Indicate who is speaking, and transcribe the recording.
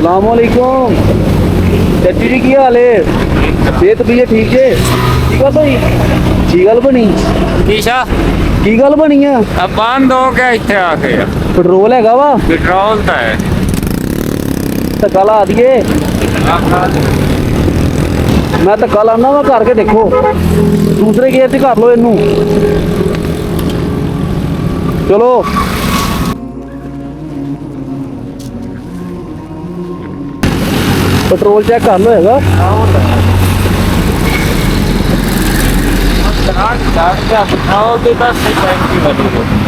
Speaker 1: सलामकुम चाची जी की हाल है सेहत भी है ठीक है की गल होई की गल बनी
Speaker 2: शीशा
Speaker 1: की गल बनी है
Speaker 2: अब बंद हो गया इतने आ गया
Speaker 1: पेट्रोल हैगा वा
Speaker 2: पेट्रोल तो है
Speaker 1: धक्का ला दिए मैं धक्का लाना वा करके देखो दूसरे गेयर से कर लो इनू चलो पेट्रोल चेक कर लो हैगा
Speaker 2: पेट्रोल की बस टैंकी बनी है